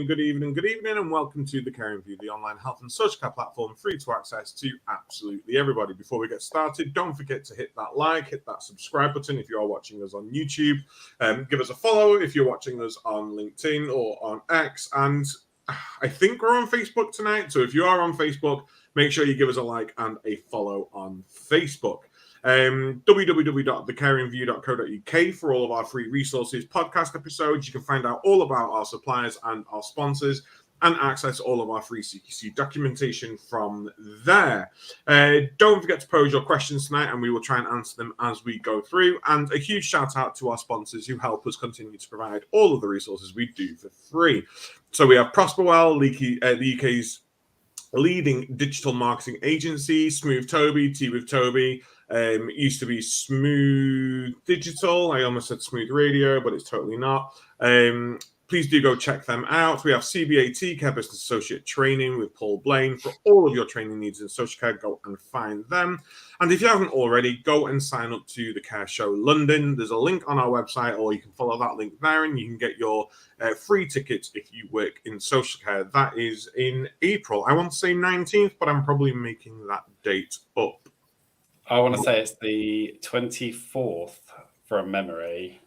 good evening, and welcome to the Caring View, the online health and social care platform, free to access to absolutely everybody. Before we get started, don't forget to hit that like, hit that subscribe button if you are watching us on YouTube. Give us a follow if you're watching us on LinkedIn or on X, and I think we're on Facebook tonight. So if you are on Facebook, make sure you give us a like and a follow on Facebook. www.thecaringview.co.uk for all of our free resources, podcast episodes. You can find out all about our suppliers and our sponsors and access all of our free CQC documentation from there. Don't forget to pose your questions tonight, and we will try and answer them as we go through. And a huge shout out to our sponsors who help us continue to provide all of the resources we do for free. So we have Prosperwell, the UK's leading digital marketing agency, Smooth Toby, Tea with Toby. It used to be Smooth Digital. I almost said Smooth Radio, but it's totally not. Please do go check them out. We have CBAT, Care Business Associate Training with Paul Blaine. For all of your training needs in social care, go and find them. And if you haven't already, go and sign up to the Care Show London. There's a link on our website, or you can follow that link there, and you can get your free tickets if you work in social care. That is in April. I want to say 19th, but I'm probably making that date up. I want to say it's the 24th from memory.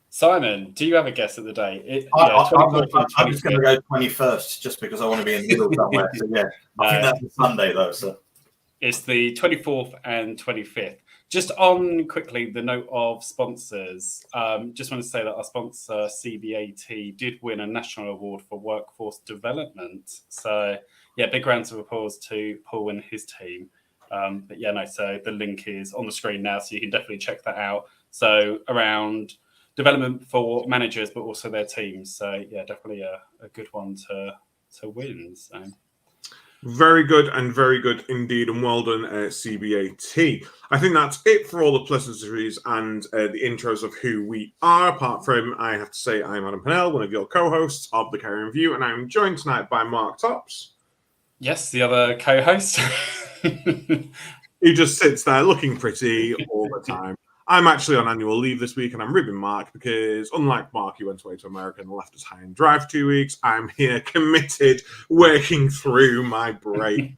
Simon, do you have a guess at the date? I'm just going to go 21st just because I want to be in the middle somewhere. So yeah, I think that's a Sunday though. So it's the 24th and 25th. Just on quickly the note of sponsors, just want to say that our sponsor CBAT did win a national award for workforce development. So yeah, big round of applause to Paul and his team. So the link is on the screen now, so you can definitely check that out. So around development for managers, but also their teams. So yeah, definitely a good one to win. So very good indeed, and well done, CBAT. I think that's it for all the pleasantries and the intros of who we are. Apart from, I have to say, I'm Adam Pennell, one of your co-hosts of the Caring View, and I'm joined tonight by Mark Tops. Yes, the other co-host. He just sits there looking pretty all the time. I'm actually on annual leave this week, and I'm ribbing Mark because, unlike Mark, he went away to America and left us high and dry for 2 weeks. I'm here committed, working through my break.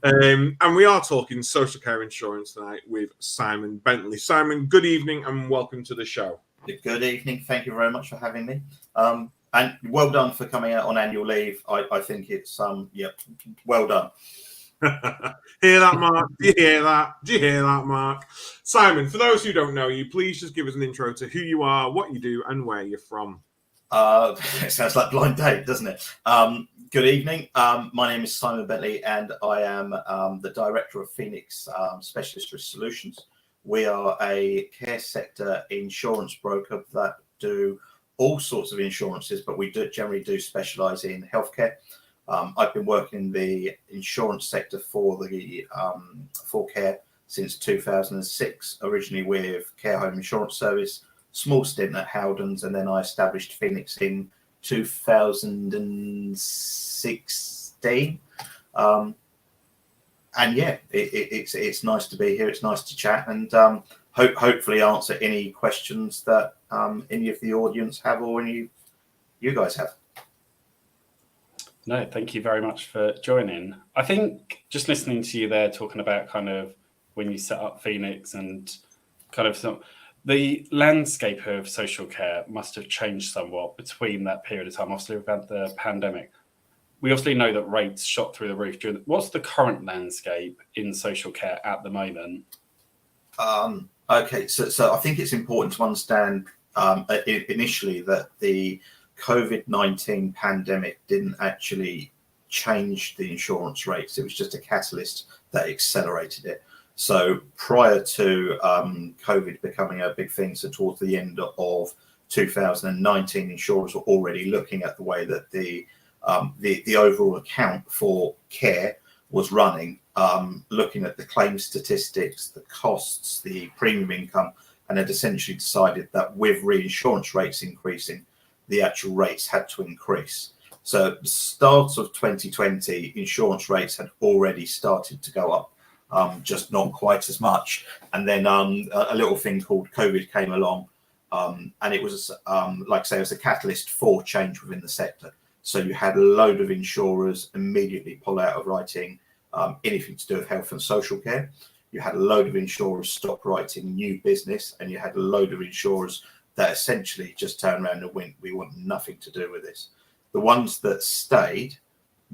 And we are talking social care insurance tonight with Simon Bentley. Simon, good evening and welcome to the show. Good evening. Thank you very much for having me. And well done for coming out on annual leave. I think it's well done. Hear that, Mark? Do you hear that? Mark? Simon, for those who don't know you, please just give us an intro to who you are, what you do, and where you're from. It sounds like blind date, doesn't it? Good evening. My name is Simon Bentley, and I am the director of Phoenix Specialist Risk Solutions. We are a care sector insurance broker that do all sorts of insurances, but we generally do specialise in healthcare. I've been working in the insurance sector for care since 2006, originally with Care Home Insurance Service, small stint at Howdens, and then I established Phoenix in 2016. And yeah, it's nice to be here. It's nice to chat and hopefully answer any questions that any of the audience have or any you guys have. No, thank you very much for joining. I think just listening to you there talking about kind of when you set up Phoenix and kind of the landscape of social care must have changed somewhat between that period of time. Obviously, we've had the pandemic. We obviously know that rates shot through the roof. What's the current landscape in social care at the moment? Okay, so I think it's important to understand initially that the COVID-19 pandemic didn't actually change the insurance rates. It was just a catalyst that accelerated it. So prior to COVID becoming a big thing, so towards the end of 2019, insurers were already looking at the way that the overall account for care was running, looking at the claim statistics, the costs, the premium income, and had essentially decided that with reinsurance rates increasing, the actual rates had to increase. So at the start of 2020, insurance rates had already started to go up, just not quite as much. And then a little thing called COVID came along, And it was, like I say, it was a catalyst for change within the sector. So you had a load of insurers immediately pull out of writing anything to do with health and social care. You had a load of insurers stop writing new business, and you had a load of insurers that essentially just turned around and went, we want nothing to do with this. The ones that stayed,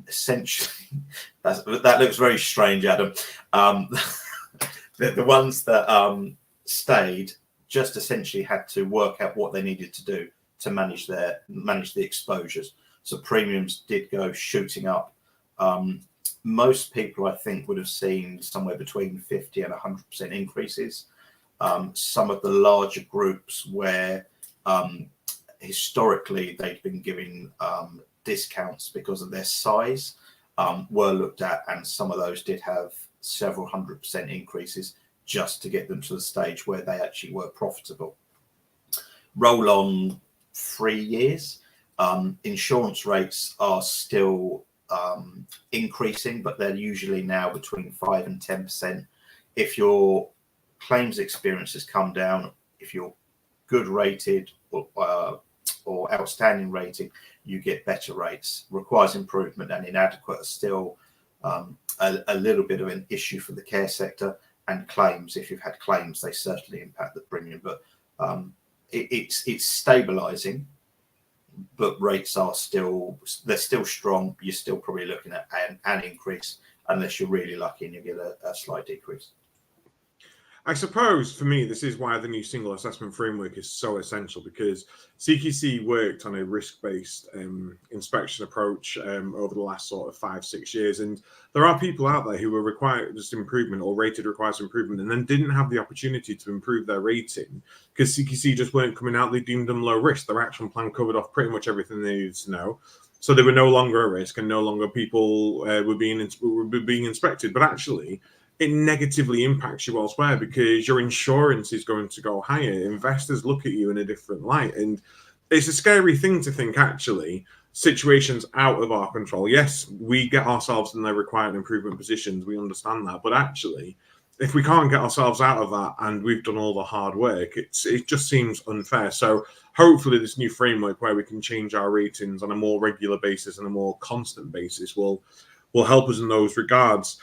essentially, that looks very strange, Adam. The ones that stayed just essentially had to work out what they needed to do to manage the exposures. So premiums did go shooting up. Most people, I think, would have seen somewhere between 50 and 100% increases. Some of the larger groups where historically they'd been giving discounts because of their size were looked at, and some of those did have several 100% increases just to get them to the stage where they actually were profitable. Roll on 3 years, insurance rates are still increasing, but they're usually now between 5 and 10%. If your claims experience has come down, if you're good rated or outstanding rating, you get better rates. Requires improvement and inadequate are still a little bit of an issue for the care sector. And claims, if you've had claims, they certainly impact the premium. But it's stabilizing, but rates are still strong. You're still probably looking at an increase, unless you're really lucky and you get a slight decrease. I suppose for me, this is why the new single assessment framework is so essential, because CQC worked on a risk-based inspection approach over the last sort of 5-6 years. And there are people out there who were required just improvement or rated requires improvement and then didn't have the opportunity to improve their rating because CQC just weren't coming out. They deemed them low risk. Their action plan covered off pretty much everything they needed to know. So they were no longer a risk and no longer people were being inspected. But actually, it negatively impacts you elsewhere because your insurance is going to go higher. Investors look at you in a different light. And it's a scary thing to think, actually, situations out of our control. Yes, we get ourselves in their required improvement positions. We understand that. But actually, if we can't get ourselves out of that and we've done all the hard work, it just seems unfair. So hopefully this new framework where we can change our ratings on a more regular basis and a more constant basis will help us in those regards.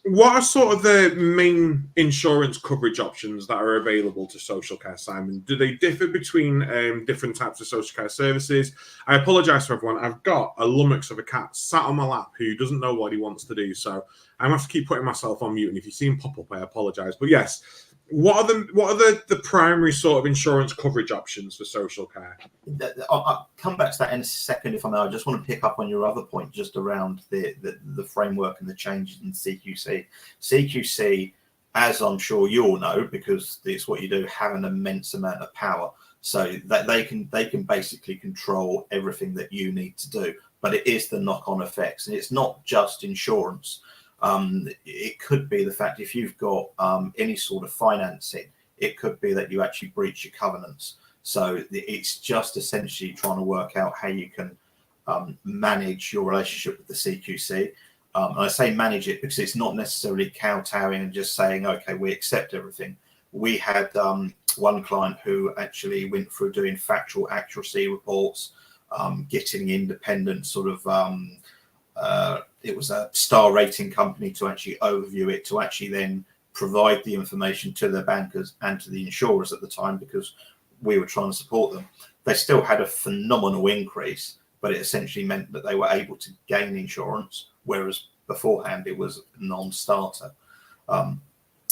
What are sort of the main insurance coverage options that are available to social care, Simon? Do they differ between different types of social care services? I apologise for everyone. I've got a lummox of a cat sat on my lap who doesn't know what he wants to do, so I'm going to have to keep putting myself on mute. And if you see him pop up, I apologise. But yes, what are the primary sort of insurance coverage options for social care? I'll come back to that in a second, if I may. I just want to pick up on your other point just around the framework and the changes in CQC. CQC, as I'm sure you all know, because it's what you do, have an immense amount of power. So that they can basically control everything that you need to do. But it is the knock-on effects, and it's not just insurance. It could be the fact if you've got any sort of financing, it could be that you actually breach your covenants. So it's just essentially trying to work out how you can manage your relationship with the CQC. And I say manage it because it's not necessarily kowtowing and just saying, okay, we accept everything. We had one client who actually went through doing factual accuracy reports, getting independent sort of it was a star rating company to actually overview it, to actually then provide the information to the bankers and to the insurers at the time, because we were trying to support them. They still had a phenomenal increase, but it essentially meant that they were able to gain insurance, whereas beforehand it was non-starter.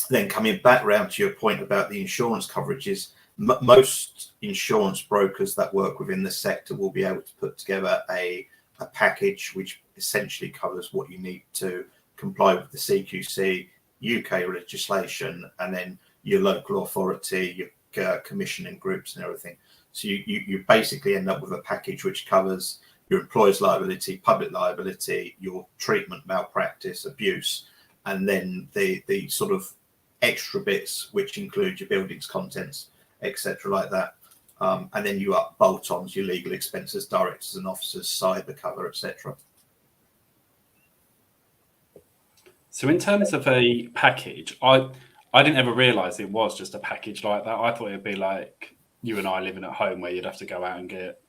Then coming back round to your point about the insurance coverages, most insurance brokers that work within the sector will be able to put together a package which essentially covers what you need to comply with the CQC, UK legislation, and then your local authority, your commissioning groups and everything. So you basically end up with a package which covers your employer's liability, public liability, your treatment, malpractice, abuse, and then the sort of extra bits which include your buildings, contents, etc. like that. And then you up bolt-ons, your legal expenses, directors and officers, cyber cover, etc. So in terms of a package, I didn't ever realise it was just a package like that. I thought it'd be like you and I living at home, where you'd have to go out and get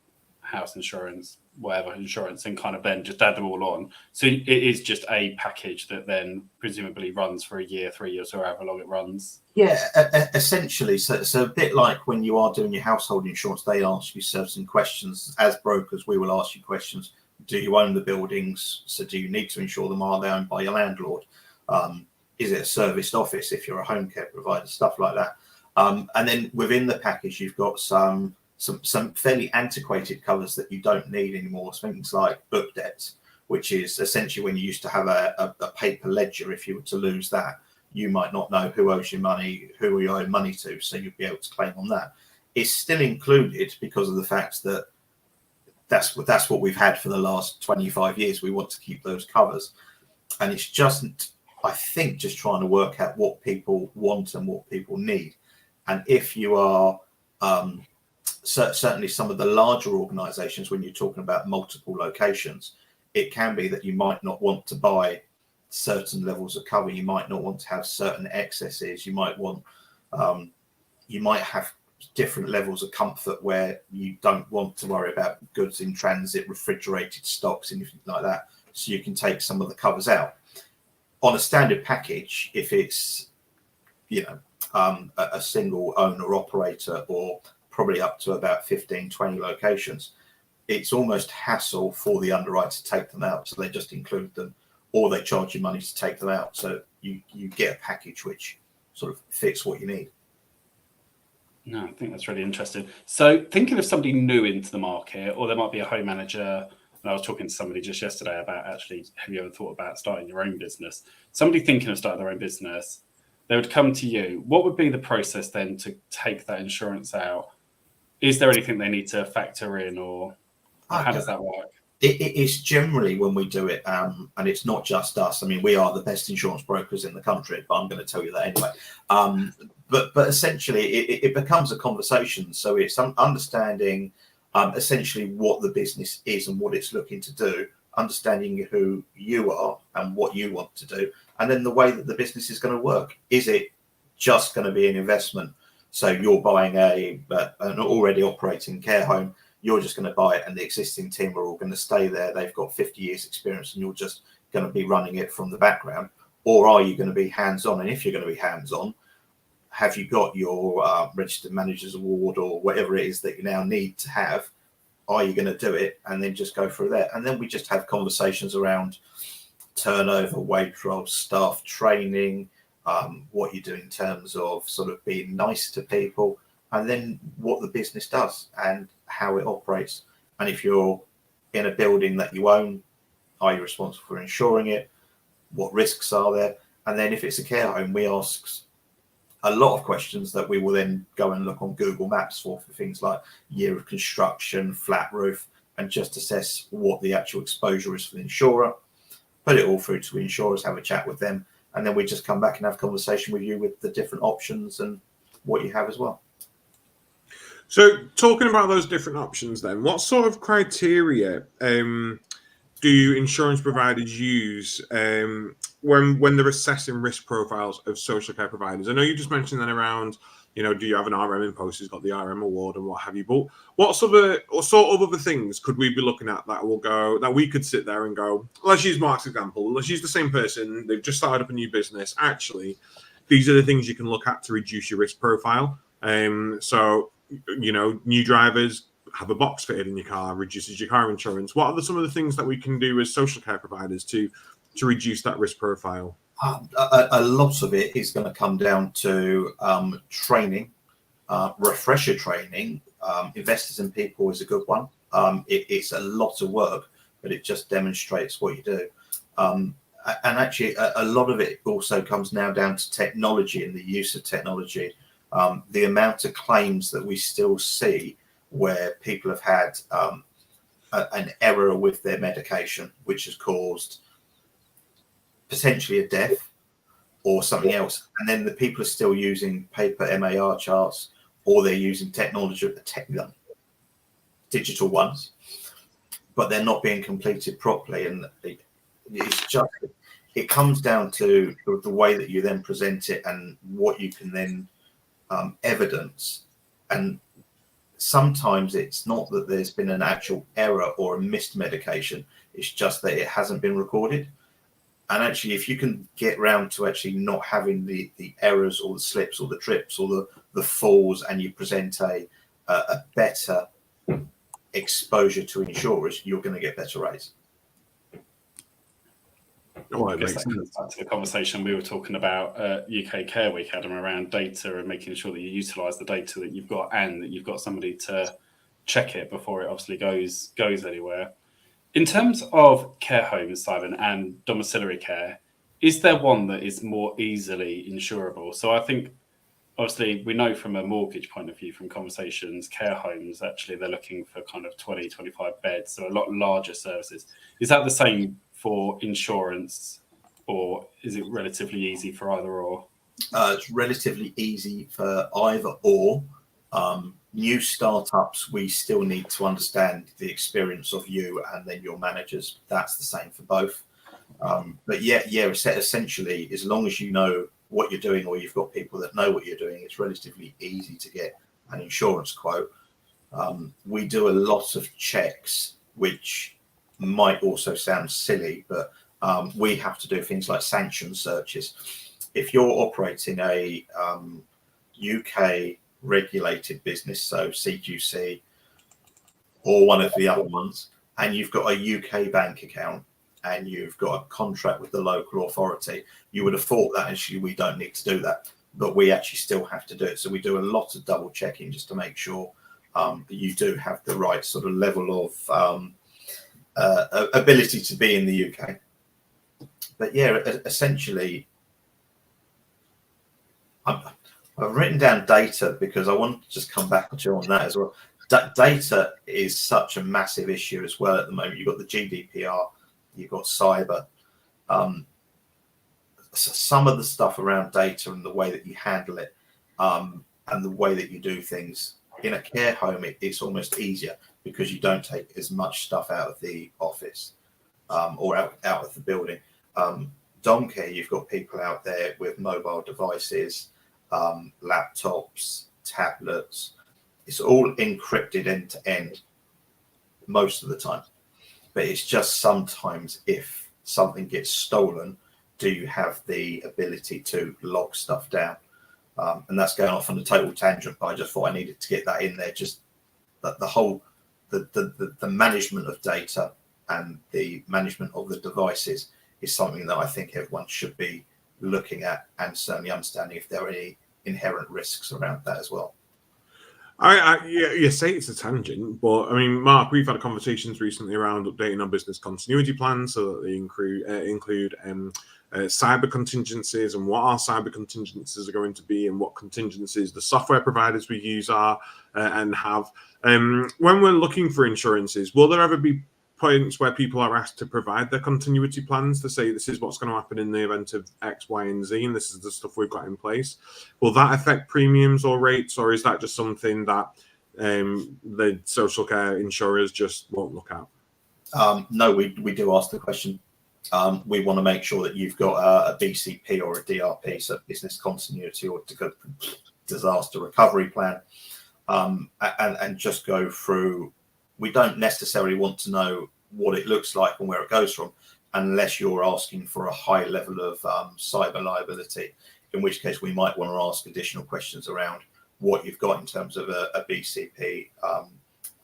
house insurance, whatever insurance, and kind of then just add them all on. So it is just a package that then presumably runs for a year, 3 years, or however long it runs. Yeah, essentially. So a bit like when you are doing your household insurance, they ask you certain questions. As brokers, we will ask you questions. Do you own the buildings? So do you need to insure them? Are they owned by your landlord? Is it a serviced office if you're a home care provider? Stuff like that. And then within the package, you've got some fairly antiquated covers that you don't need anymore. Things like book debts, which is essentially when you used to have a paper ledger. If you were to lose that, you might not know who owes you money, who you owe money to, so you'd be able to claim on that. It's still included because of the fact that that's what we've had for the last 25 years. We want to keep those covers, and it's just, I think, just trying to work out what people want and what people need. And if you are certainly some of the larger organizations, when you're talking about multiple locations, it can be that you might not want to buy certain levels of cover. You might not want to have certain excesses. You might want, you might have different levels of comfort where you don't want to worry about goods in transit, refrigerated stocks, anything like that. So you can take some of the covers out. On a standard package, if it's, a single owner operator, or probably up to about 15, 20 locations, it's almost hassle for the underwriter to take them out. So they just include them, or they charge you money to take them out. So you get a package which sort of fits what you need. No, I think that's really interesting. So thinking of somebody new into the market, or there might be a home manager, and I was talking to somebody just yesterday about, actually, have you ever thought about starting your own business? Somebody thinking of starting their own business, they would come to you. What would be the process then to take that insurance out? Is there anything they need to factor in, or how does that work? It's generally, when we do it, and it's not just us. I mean, we are the best insurance brokers in the country, but I'm going to tell you that anyway. But essentially, it becomes a conversation. So it's understanding essentially what the business is and what it's looking to do, understanding who you are and what you want to do, and then the way that the business is going to work. Is it just going to be an investment? So you're buying an already operating care home, you're just going to buy it, and the existing team are all going to stay there. They've got 50 years experience, and you're just going to be running it from the background? Or are you going to be hands-on? And if you're going to be hands-on, have you got your registered manager's award or whatever it is that you now need to have? Are you going to do it and then just go through that? And then we just have conversations around turnover, wage roles, staff training, what you do in terms of sort of being nice to people, and then what the business does and how it operates. And if you're in a building that you own, are you responsible for insuring it? What risks are there? And then if it's a care home, we ask a lot of questions that we will then go and look on Google Maps for things like year of construction, flat roof, and just assess what the actual exposure is for the insurer. Put it all through to the insurers, have a chat with them, and then we just come back and have a conversation with you with the different options and what you have as well. So talking about those different options then, what sort of criteria do insurance providers use when they're assessing risk profiles of social care providers? I know you just mentioned that around, do you have an RM in post who's got the RM award and what have you? But what sort of other things could we be looking at that we could sit there and go, let's use Mark's example. Let's use the same person. They've just started up a new business. Actually, these are the things you can look at to reduce your risk profile. So, new drivers, have a box fitted in your car, reduces your car insurance. What are some of the things that we can do as social care providers to reduce that risk profile? A lot of it is going to come down to training, refresher training. Investors in people is a good one. It's a lot of work, but it just demonstrates what you do. And actually, a lot of it also comes now down to technology and the use of technology. The amount of claims that we still see where people have had an error with their medication, which has caused potentially a death or something else, and then the people are still using paper MAR charts, or they're using technology, digital ones, but they're not being completed properly. And it comes down to the way that you then present it and what you can then evidence. And sometimes it's not that there's been an actual error or a missed medication. It's just that it hasn't been recorded. And actually, if you can get round to actually not having the errors or the slips or the trips or the falls, and you present a better exposure to insurers, you're going to get better rates. Oh, I guess that comes back to the conversation we were talking about UK Care Week, Adam, around data and making sure that you utilise the data that you've got and that you've got somebody to check it before it obviously goes anywhere. In terms of care homes, Simon, and domiciliary care, is there one that is more easily insurable? So I think, obviously, we know from a mortgage point of view, from conversations, care homes, actually, they're looking for kind of 20, 25 beds, so a lot larger services. Is that the same for insurance, or is it relatively easy for either or? It's relatively easy for either or. New startups, we still need to understand the experience of you and then your managers. That's the same for both. But essentially, as long as you know what you're doing or you've got people that know what you're doing, it's relatively easy to get an insurance quote. We do a lot of checks, which might also sound silly, but we have to do things like sanction searches. If you're operating a UK regulated business, so CQC or one of the other ones, and you've got a UK bank account and you've got a contract with the local authority, you would have thought that actually we don't need to do that, but we actually still have to do it. So we do a lot of double checking just to make sure that you do have the right sort of level of ability to be in the UK. But yeah, essentially, I've written down data because I want to just come back to you on that as well. Data is such a massive issue as well at the moment. You've got the GDPR, you've got cyber. Some of the stuff around data and the way that you handle it and the way that you do things in a care home, it's almost easier because you don't take as much stuff out of the office or out of the building. Dom care, you've got people out there with mobile devices, laptops, tablets. It's all encrypted end to end most of the time. But it's just sometimes if something gets stolen, do you have the ability to lock stuff down? And that's going off on a total tangent, but I just thought I needed to get that in there. Just that the management of data and the management of the devices is something that I think everyone should be looking at and certainly understanding if there are any inherent risks around that as well. You say it's a tangent, but I mean, Mark, we've had conversations recently around updating our business continuity plans so that they include cyber contingencies and what our cyber contingencies are going to be and what contingencies the software providers we use are and have. When we're looking for insurances, will there ever be points where people are asked to provide their continuity plans to say this is what's going to happen in the event of X, Y, and Z, and this is the stuff we've got in place? Will that affect premiums or rates, or is that just something that the social care insurers just won't look at? No, we do ask the question. We want to make sure that you've got a BCP or a DRP, so business continuity or disaster recovery plan, and just go through. We don't necessarily want to know what it looks like and where it goes from, unless you're asking for a high level of cyber liability, in which case we might want to ask additional questions around what you've got in terms of a BCP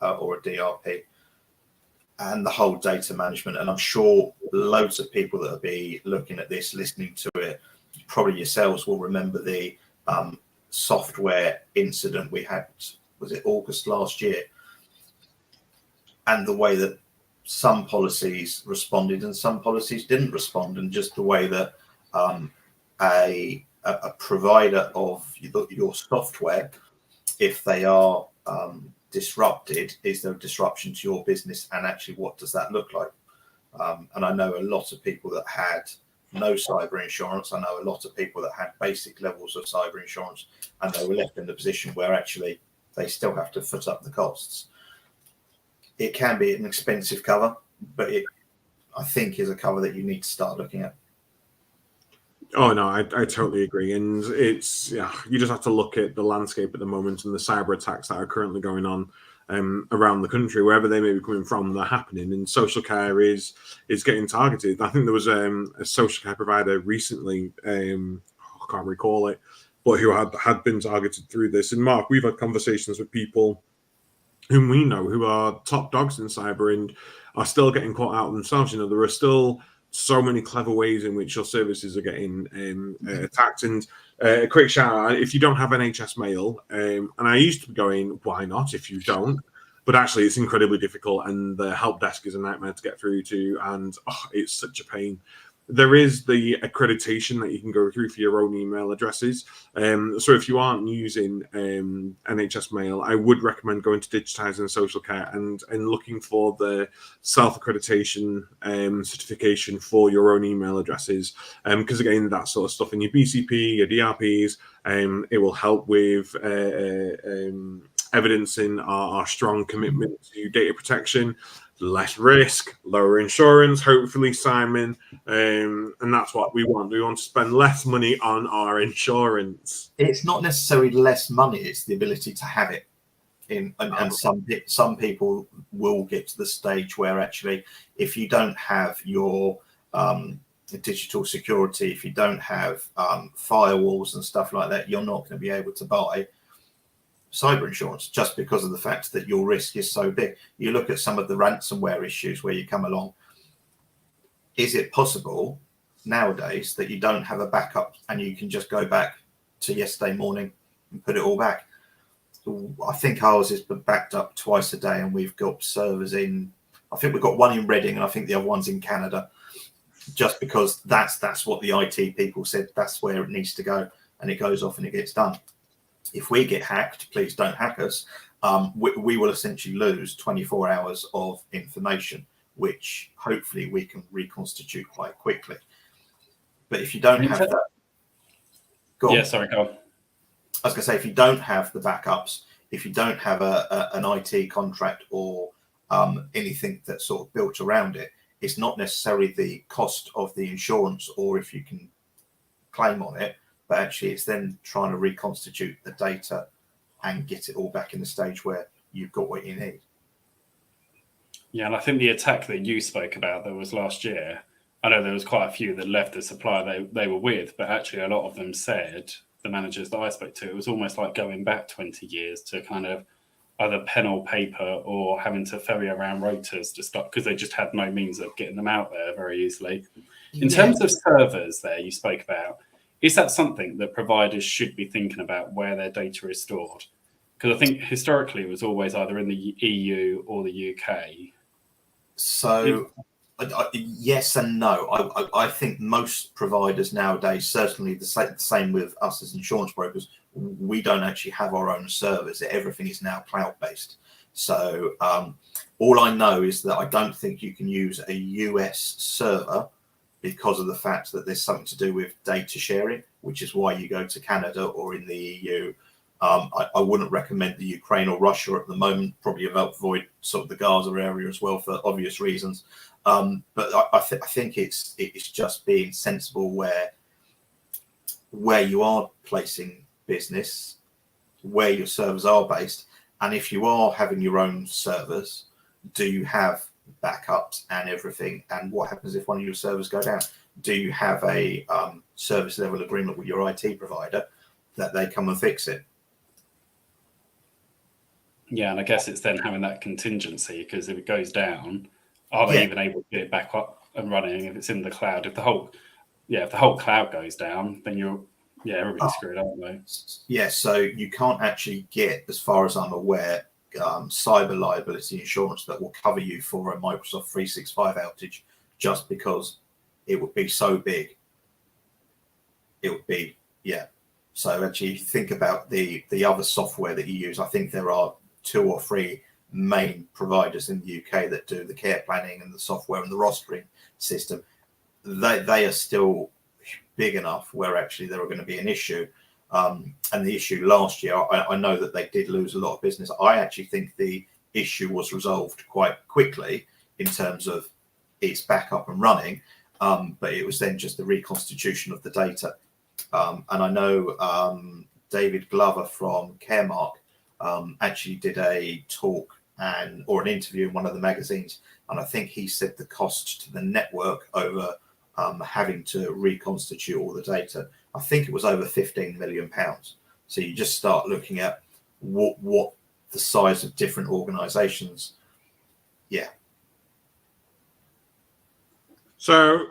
or a DRP and the whole data management. And I'm sure loads of people that will be looking at this, listening to it, probably yourselves will remember the software incident we had, was it August last year? And the way that some policies responded and some policies didn't respond, and just the way that a provider of your software, if they are disrupted, is there a disruption to your business, and actually what does that look like? And I know a lot of people that had no cyber insurance. I know a lot of people that had basic levels of cyber insurance, and they were left in the position where actually they still have to foot up the costs. It can be an expensive cover, but it, I think, is a cover that you need to start looking at. Oh no, I totally agree, and it's you just have to look at the landscape at the moment and the cyber attacks that are currently going on around the country, wherever they may be coming from. They're happening, and social care is getting targeted. I think there was a social care provider recently, I can't recall it, but who had been targeted through this. And Mark, we've had conversations with people whom we know who are top dogs in cyber and are still getting caught out themselves. You know, there are still so many clever ways in which your services are getting attacked. And a quick shout out, if you don't have NHS mail, and I used to be going, why not if you don't? But actually, it's incredibly difficult, and the help desk is a nightmare to get through to, and it's such a pain. There is the accreditation that you can go through for your own email addresses. So if you aren't using NHS Mail, I would recommend going to Digitising Social Care and looking for the self-accreditation certification for your own email addresses. Because again, that sort of stuff in your BCP, your DRPs, it will help with evidencing our strong commitment to data protection. Less risk, lower insurance, hopefully, Simon. And that's what we want. We want to spend less money on our insurance. It's not necessarily less money, it's the ability to have it. And some people will get to the stage where actually, if you don't have your digital security, if you don't have firewalls and stuff like that, you're not going to be able to buy cyber insurance, just because of the fact that your risk is so big. You look at some of the ransomware issues where you come along. Is it possible nowadays that you don't have a backup and you can just go back to yesterday morning and put it all back? I think ours is backed up twice a day, and we've got servers in, I think we've got one in Reading and I think the other one's in Canada, just because that's what the IT people said, that's where it needs to go, and it goes off and it gets done. If we get hacked, please don't hack us. We will essentially lose 24 hours of information, which hopefully we can reconstitute quite quickly. But if you don't have that, go on. Yeah, sorry, go on. I was going to say, if you don't have the backups, if you don't have an IT contract or anything that's sort of built around it, it's not necessarily the cost of the insurance or if you can claim on it, but actually it's then trying to reconstitute the data and get it all back in the stage where you've got what you need. Yeah, and I think the attack that you spoke about that was last year, I know there was quite a few that left the supplier they were with, but actually a lot of them said, the managers that I spoke to, it was almost like going back 20 years to kind of either pen or paper or having to ferry around rotors to stop, because they just had no means of getting them out there very easily. In terms of servers there you spoke about, is that something that providers should be thinking about where their data is stored? Because I think historically it was always either in the EU or the UK. So yes and no. I think most providers nowadays, certainly the same with us as insurance brokers, we don't actually have our own servers. Everything is now cloud-based. So all I know is that I don't think you can use a US server because of the fact that there's something to do with data sharing, which is why you go to Canada or in the EU. I wouldn't recommend the Ukraine or Russia at the moment, probably avoid sort of the Gaza area as well for obvious reasons. But I think it's just being sensible where you are placing business, where your servers are based, and if you are having your own servers, do you have backups and everything? And what happens if one of your servers go down? Do you have a service level agreement with your IT provider that they come and fix it? Yeah, and I guess it's then having that contingency, because if it goes down, are they even able to get it back up and running if it's in the cloud? If the whole cloud goes down, then everybody's screwed, aren't they? Yeah, so you can't actually get, as far as I'm aware, cyber liability insurance that will cover you for a Microsoft 365 outage, just because it would be so big. It would be, So actually think about the other software that you use. I think there are 2 or 3 main providers in the UK that do the care planning and the software and the rostering system. They are still big enough where actually there are going to be an issue. And the issue last year, I know that they did lose a lot of business. I actually think the issue was resolved quite quickly in terms of it's back up and running. but it was then just the reconstitution of the data. And I know David Glover from Caremark actually did a talk or an interview in one of the magazines, and I think he said the cost to the network over having to reconstitute all the data, I think it was over £15 million. So you just start looking at what the size of different organisations. Yeah. So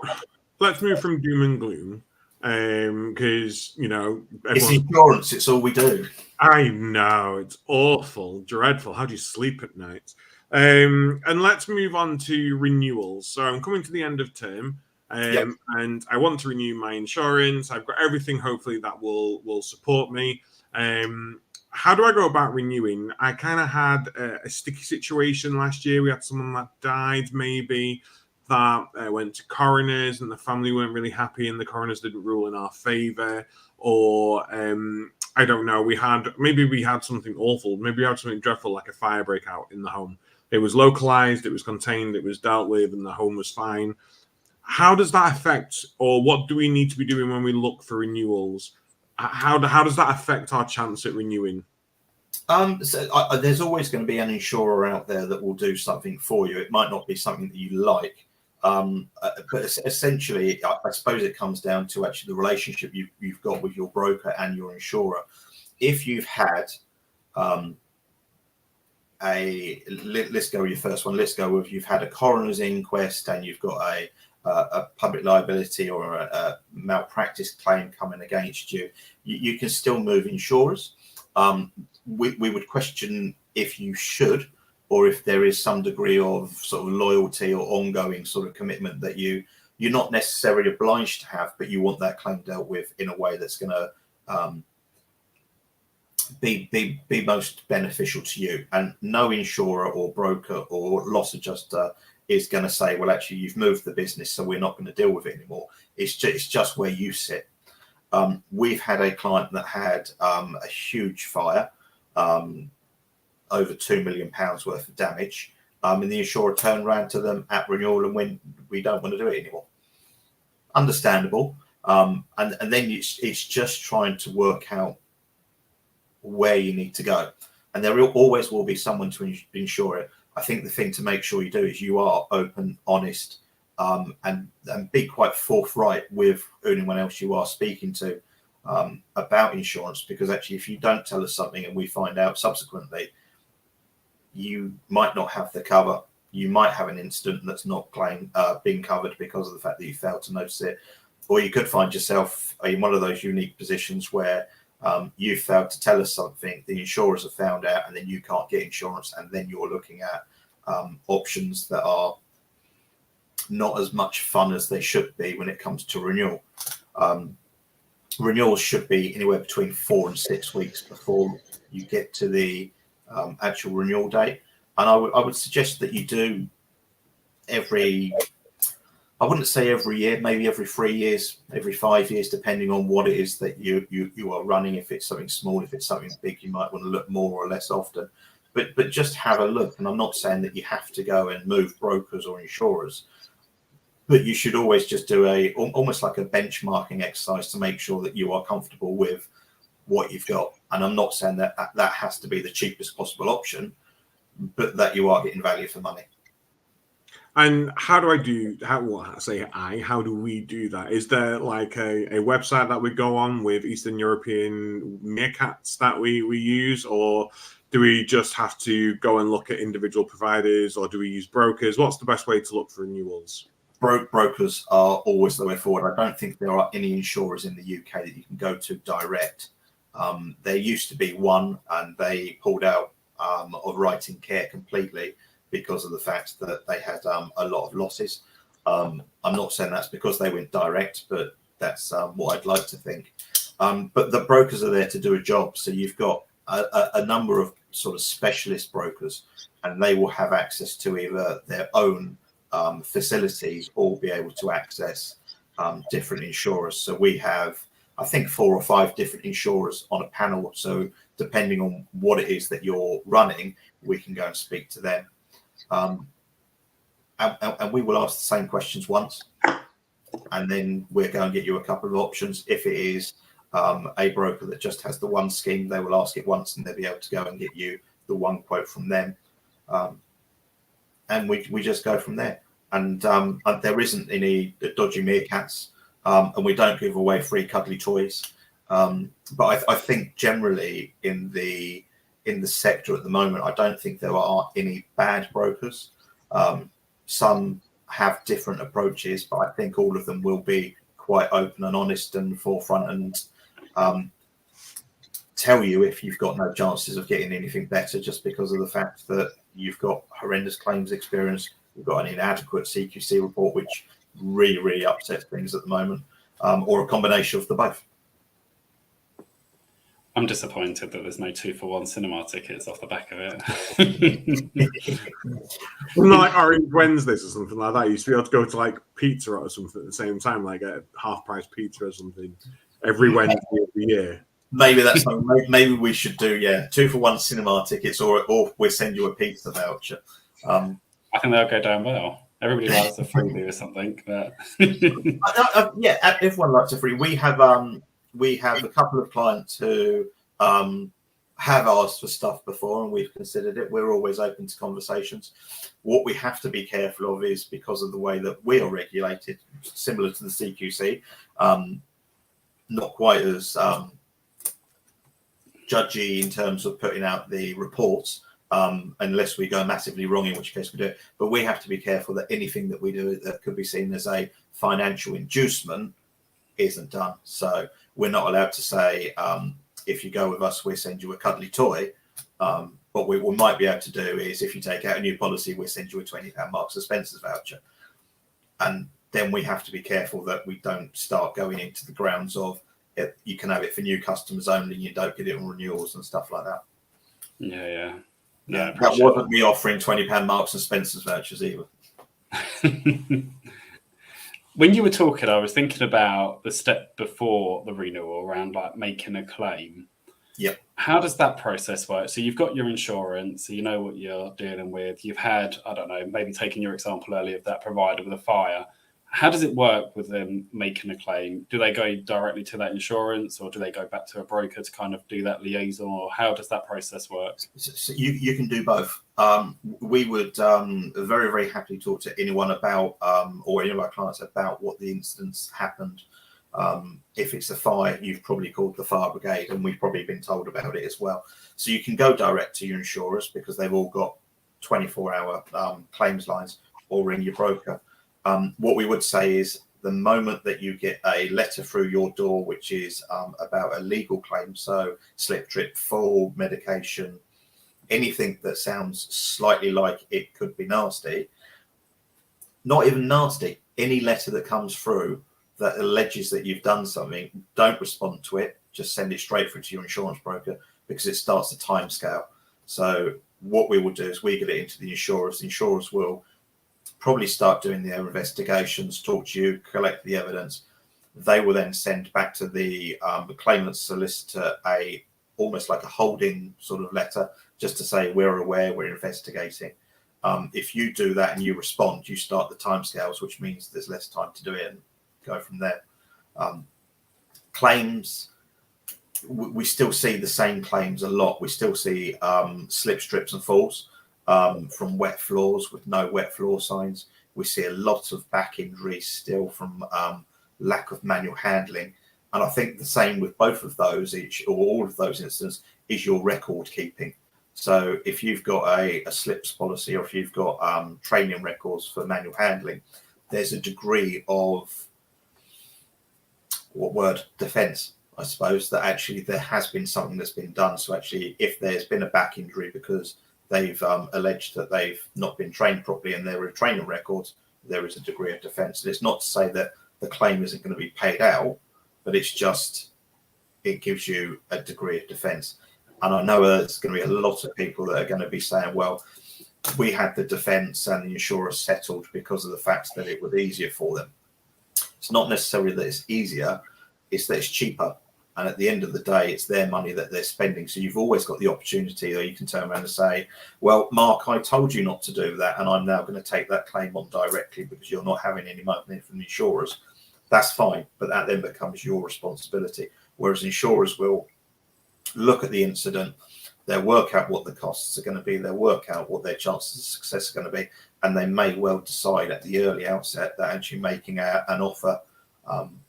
let's move from doom and gloom, because it's insurance. It's all we do. I know, it's awful, dreadful. How do you sleep at night? And let's move on to renewals. So I'm coming to the end of term, and I want to renew my insurance. I've got everything, hopefully, that will support me. How do I go about renewing? I kind of had a sticky situation last year. We had someone that died, maybe, that went to coroners, and the family weren't really happy, and the coroners didn't rule in our favour. Or I don't know. We had something awful. Maybe we had something dreadful, like a fire breakout in the home. It was localized, it was contained, it was dealt with, and the home was fine. How does that affect, or what do we need to be doing when we look for renewals? How does that affect our chance at renewing? There's always going to be an insurer out there that will do something for you. It might not be something that you like, but essentially, I suppose it comes down to actually the relationship you've got with your broker and your insurer. If you've had let's go with your first one. Let's go with you've had a coroner's inquest and you've got a public liability or a malpractice claim coming against you. You can still move insurers. We would question if you should, or if there is some degree of sort of loyalty or ongoing sort of commitment that you're not necessarily obliged to have, but you want that claim dealt with in a way that's going to be most beneficial to you. And no insurer or broker or loss adjuster is going to say, well, actually, you've moved the business, so we're not going to deal with it anymore. It's just where you sit. We've had a client that had a huge fire, over £2 million worth of damage, and the insurer turned around to them at renewal and went, we don't want to do it anymore. Understandable. And then it's just trying to work out where you need to go. And there always will be someone to insure it. I think the thing to make sure you do is you are open, honest, and be quite forthright with anyone else you are speaking to about insurance, because actually if you don't tell us something and we find out subsequently, you might not have the cover. You might have an incident that's not being covered because of the fact that you failed to notice it, or you could find yourself in one of those unique positions where you failed to tell us something, the insurers have found out, and then you can't get insurance, and then you're looking at options that are not as much fun as they should be when it comes to renewal. Renewals should be anywhere between 4 and 6 weeks before you get to the actual renewal date. And I would suggest that you do I wouldn't say every year, maybe every 3 years, every 5 years, depending on what it is that you are running. If it's something small, if it's something big, you might want to look more or less often. But just have a look. And I'm not saying that you have to go and move brokers or insurers, but you should always just do almost like a benchmarking exercise to make sure that you are comfortable with what you've got. And I'm not saying that has to be the cheapest possible option, but that you are getting value for money. And how do we do that? Is there like a website that we go on with Eastern European meerkats that we use, or do we just have to go and look at individual providers, or do we use brokers? What's the best way to look for renewals? Brokers are always the way forward. I don't think there are any insurers in the UK that you can go to direct. There used to be one, and they pulled out of Writing Care completely because of the fact that they had a lot of losses. I'm not saying that's because they went direct, but that's what I'd like to think. But the brokers are there to do a job. So you've got a number of sort of specialist brokers, and they will have access to either their own facilities or be able to access different insurers. So we have, I think, 4 or 5 different insurers on a panel. So depending on what it is that you're running, we can go and speak to them. And we will ask the same questions once. and then we'll go and get you a couple of options. If it is a broker that just has the one scheme, they will ask it once, and they'll be able to go and get you the one quote from them, and we just go from there. And there isn't any dodgy meerkats, and we don't give away free cuddly toys. But I think generally in the sector at the moment, I don't think there are any bad brokers. Some have different approaches, but I think all of them will be quite open and honest and forefront, and tell you if you've got no chances of getting anything better just because of the fact that you've got horrendous claims experience, you've got an inadequate CQC report, which really, really upsets things at the moment, or a combination of the both. I'm disappointed that there's no 2-for-1 cinema tickets off the back of it. Like Orange Wednesdays or something like that. You used to be able to go to like pizza or something at the same time, like a half-price pizza or something every Wednesday of the year. Maybe that's something. Maybe we should do 2-for-1 cinema tickets, or we'll send you a pizza voucher. I think they'll go down well. Everybody likes a freebie or something. But everyone likes a freebie. We have a couple of clients who have asked for stuff before, and we've considered it. We're always open to conversations. What we have to be careful of is, because of the way that we are regulated, similar to the CQC, not quite as judgy in terms of putting out the reports, unless we go massively wrong, in which case we do it. But we have to be careful that anything that we do that could be seen as a financial inducement isn't done. So we're not allowed to say, if you go with us, we'll send you a cuddly toy. What we might be able to do is, if you take out a new policy, we'll send you a £20 Marks and Spencer's voucher. And then we have to be careful that we don't start going into the grounds of you can have it for new customers only, you don't get it on renewals and stuff like that. Yeah. That wasn't me offering £20 Marks and Spencer's vouchers either. When you were talking, I was thinking about the step before the renewal around like making a claim. Yep. How does that process work? So you've got your insurance, so you know what you're dealing with. You've had, I don't know, maybe taking your example earlier of that provider with a fire. How does it work with them making a claim? Do they go directly to that insurance, or do they go back to a broker to kind of do that liaison, or how does that process work? So you can do both. We would very, very happily talk to anyone about, or any of our clients about what the incidents happened. If it's a fire, you've probably called the fire brigade, and we've probably been told about it as well. So you can go direct to your insurers because they've all got 24-hour claims lines, or ring your broker. What we would say is, the moment that you get a letter through your door, which is about a legal claim, so slip, trip, fall, medication, anything that sounds slightly like it could be nasty, not even nasty, any letter that comes through that alleges that you've done something, don't respond to it, just send it straight through to your insurance broker, because it starts a timescale. So what we will do is we get it into the insurers. The insurers will probably start doing their investigations, talk to you, collect the evidence. They will then send back to the claimant's solicitor almost like a holding sort of letter, just to say we're aware, we're investigating. If you do that and you respond, you start the timescales, which means there's less time to do it, and go from there. Claims, we still see the same claims a lot. We still see slip, strips and falls from wet floors with no wet floor signs. We see a lot of back injuries still from lack of manual handling. And I think the same with both of those, or all of those incidents, is your record keeping. So if you've got a slips policy, or if you've got training records for manual handling, there's a degree of defense, I suppose, that actually there has been something that's been done. So actually, if there's been a back injury because they've alleged that they've not been trained properly and there are training records, there is a degree of defense. And it's not to say that the claim isn't going to be paid out, but it's just, it gives you a degree of defense. And I know there's going to be a lot of people that are going to be saying, well, we had the defense and the insurer settled because of the fact that it was easier for them. It's not necessarily that it's easier, it's that it's cheaper. And at the end of the day, it's their money that they're spending. So you've always got the opportunity that you can turn around and say, well, Mark, I told you not to do that, and I'm now going to take that claim on directly because you're not having any money from the insurers. that's fine, but that then becomes your responsibility. Whereas insurers will look at the incident, they'll work out what the costs are going to be, they'll work out what their chances of success are going to be, and they may well decide at the early outset that actually making an offer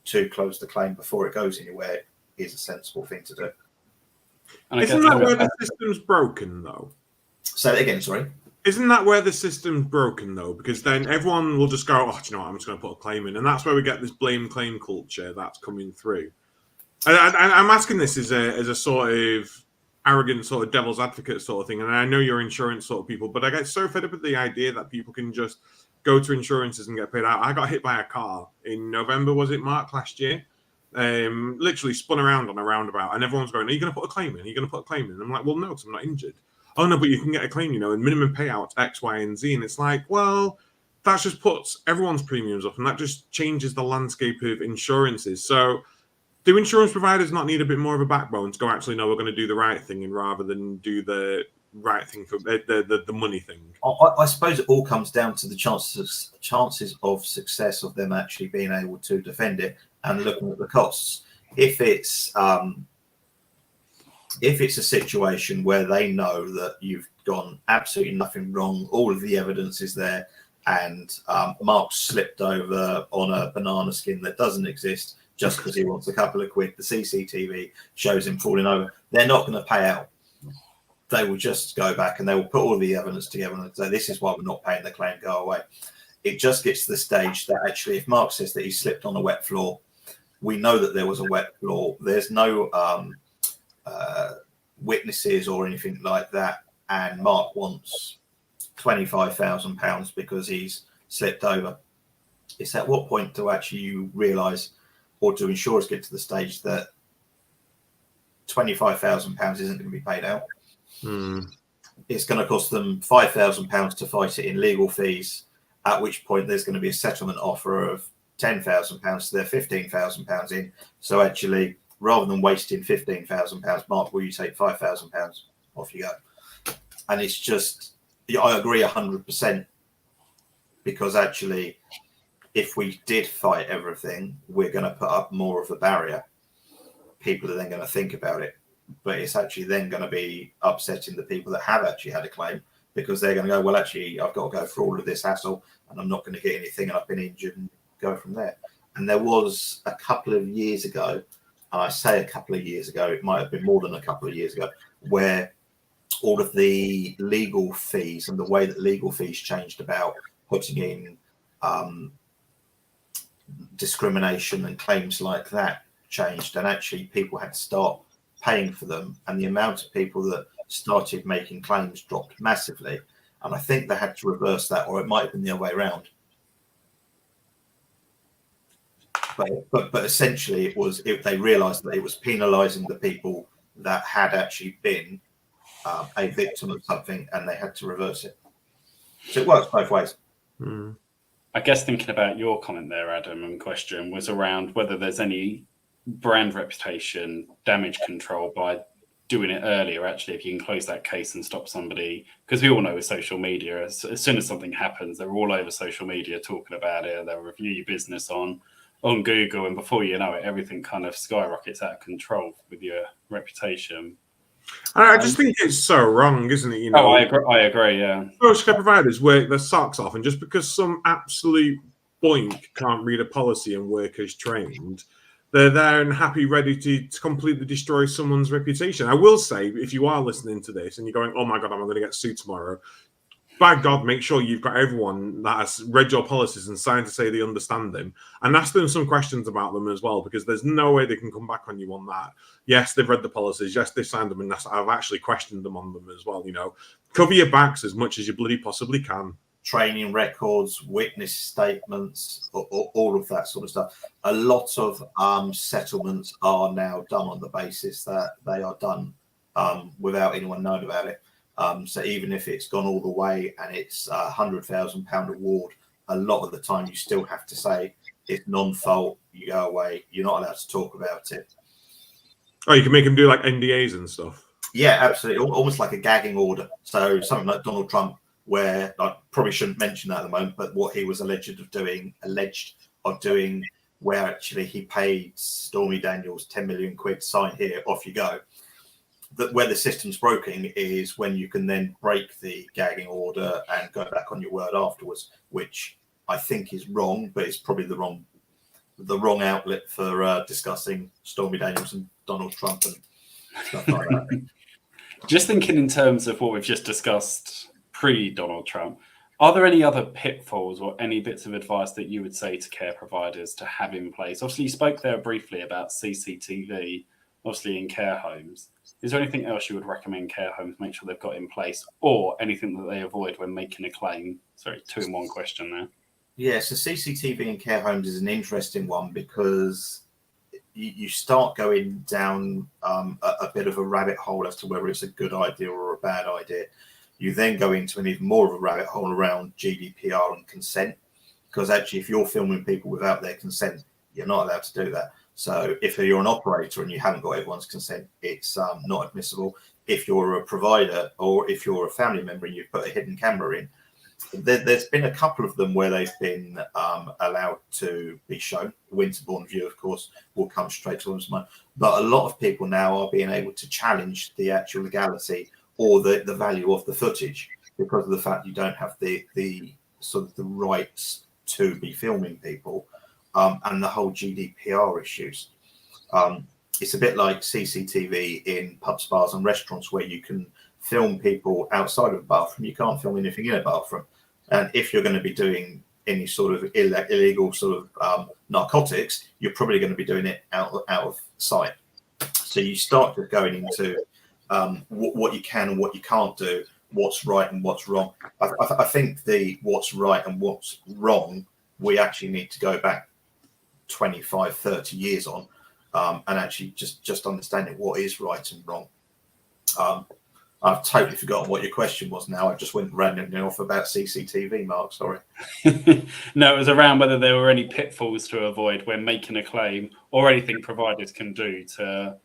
to close the claim before it goes anywhere is a sensible thing to do. And Isn't that where the system's broken, though? Say that again, sorry. Isn't that where the system's broken, though? Because then everyone will just go, oh, do you know what, I'm just going to put a claim in. And that's where we get this blame claim culture that's coming through. I'm asking this as a sort of arrogant sort of devil's advocate sort of thing. And I know you're insurance sort of people, but I get so fed up with the idea that people can just go to insurances and get paid out. I got hit by a car in November, was it, Mark, last year? Literally spun around on a roundabout, and everyone's going, are you going to put a claim in? Are you going to put a claim in? I'm like, well, no, because I'm not injured. Oh, no, but you can get a claim, and minimum payouts X, Y, and Z. And it's like, well, that just puts everyone's premiums up, and that just changes the landscape of insurances. So do insurance providers not need a bit more of a backbone to go, actually, no, we're going to do the right thing, and rather than do the right thing for the money thing? I suppose it all comes down to the chances of success of them actually being able to defend it and looking at the costs. If it's a situation where they know that you've gone absolutely nothing wrong, all of the evidence is there, and Mark slipped over on a banana skin that doesn't exist just because he wants a couple of quid, the CCTV shows him falling over, they're not going to pay out. They will just go back and they will put all the evidence together and say, this is why we're not paying the claim, go away. It just gets to the stage that actually, if Mark says that he slipped on a wet floor, we know that there was a wet floor. There's no witnesses or anything like that. And Mark wants £25,000 because he's slipped over. It's at what point do actually you realise, or do insurers get to the stage that £25,000 isn't going to be paid out? It's going to cost them £5,000 to fight it in legal fees, at which point there's going to be a settlement offer of £10,000, so they're £15,000 in. So actually, rather than wasting £15,000, Mark, will you take £5,000? Off you go. And it's just, I agree 100%, because actually, if we did fight everything, we're going to put up more of a barrier. People are then going to think about it. But it's actually then going to be upsetting the people that have actually had a claim, because they're going to go, well, actually, I've got to go through all of this hassle and I'm not going to get anything and I've been injured, and go from there. And there was a couple of years ago, and I say a couple of years ago, it might have been more than a couple of years ago, where all of the legal fees and the way that legal fees changed about putting in discrimination and claims like that changed, and actually people had to start paying for them, and the amount of people that started making claims dropped massively. And I think they had to reverse that, or it might have been the other way around. But essentially, they realised that it was penalising the people that had actually been a victim of something, and they had to reverse it. So it works both ways. I guess thinking about your comment there, Adam, and question was around whether there's any brand reputation damage control by doing it earlier. Actually, if you can close that case and stop somebody, because we all know with social media, as soon as something happens, they're all over social media talking about it. They'll review your business on Google, and before you know it, everything kind of skyrockets out of control with your reputation. I just think it's so wrong, isn't it? I agree. Yeah, social care providers work their socks off, and just because some absolute boink can't read a policy and work as trained, they're there and happy, ready to completely destroy someone's reputation. I will say, if you are listening to this and you're going, oh my God, I'm going to get sued tomorrow, by God, make sure you've got everyone that has read your policies and signed to say they understand them, and ask them some questions about them as well, because there's no way they can come back on you on that. Yes, they've read the policies. Yes, they've signed them, and I've actually questioned them on them as well. Cover your backs as much as you bloody possibly can. Training records, witness statements, all of that sort of stuff. A lot of settlements are now done on the basis that they are done without anyone knowing about it. So even if it's gone all the way and it's £100,000 award, a lot of the time you still have to say it's non-fault, you go away, you're not allowed to talk about it. Oh, you can make them do like NDAs and stuff. Yeah, absolutely. Almost like a gagging order. So something like Donald Trump, where I probably shouldn't mention that at the moment, but what he was alleged of doing where actually he paid Stormy Daniels 10 million quid, sign here, off you go. That where the system's broken is when you can then break the gagging order and go back on your word afterwards, which I think is wrong, but it's probably the wrong outlet for discussing Stormy Daniels and Donald Trump and stuff like that. Just thinking in terms of what we've just discussed pre-Donald Trump, are there any other pitfalls or any bits of advice that you would say to care providers to have in place? Obviously, you spoke there briefly about CCTV, obviously in care homes. Is there anything else you would recommend care homes make sure they've got in place, or anything that they avoid when making a claim? Sorry, 2 in 1 question there. Yeah, so CCTV in care homes is an interesting one because you start going down a bit of a rabbit hole as to whether it's a good idea or a bad idea. You then go into an even more of a rabbit hole around GDPR and consent, because actually if you're filming people without their consent, you're not allowed to do that. So if you're an operator and you haven't got everyone's consent, it's not admissible. If you're a provider or if you're a family member and you've put a hidden camera in, there's been a couple of them where they've been allowed to be shown. Winterbourne View, of course, will come straight to one's mind. But a lot of people now are being able to challenge the actual legality or the value of the footage because of the fact you don't have the sort of the rights to be filming people and the whole GDPR issues. It's a bit like CCTV in pubs, bars and restaurants where you can film people outside of a bathroom. You can't film anything in a bathroom. And if you're going to be doing any sort of illegal sort of narcotics, you're probably going to be doing it out of sight. So you start just going into what you can and what you can't do, what's right and what's wrong. I think the what's right and what's wrong, we actually need to go back 25, 30 years on and actually just understanding what is right and wrong. I've totally forgotten what your question was now. I just went randomly off about CCTV, Mark, sorry. No, it was around whether there were any pitfalls to avoid when making a claim or anything providers can do to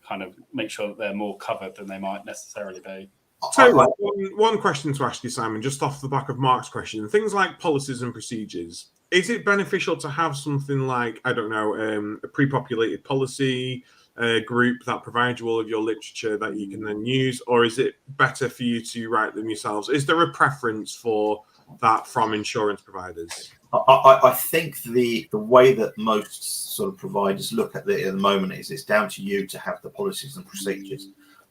kind of make sure that they're more covered than they might necessarily be. So, one question to ask you, Simon, just off the back of Mark's question. Things like policies and procedures. Is it beneficial to have something like, I don't know, a pre-populated policy group that provides you all of your literature that you can then use, or is it better for you to write them yourselves? Is there a preference for that from insurance providers? I think the way that most sort of providers look at it at the moment is it's down to you to have the policies and procedures.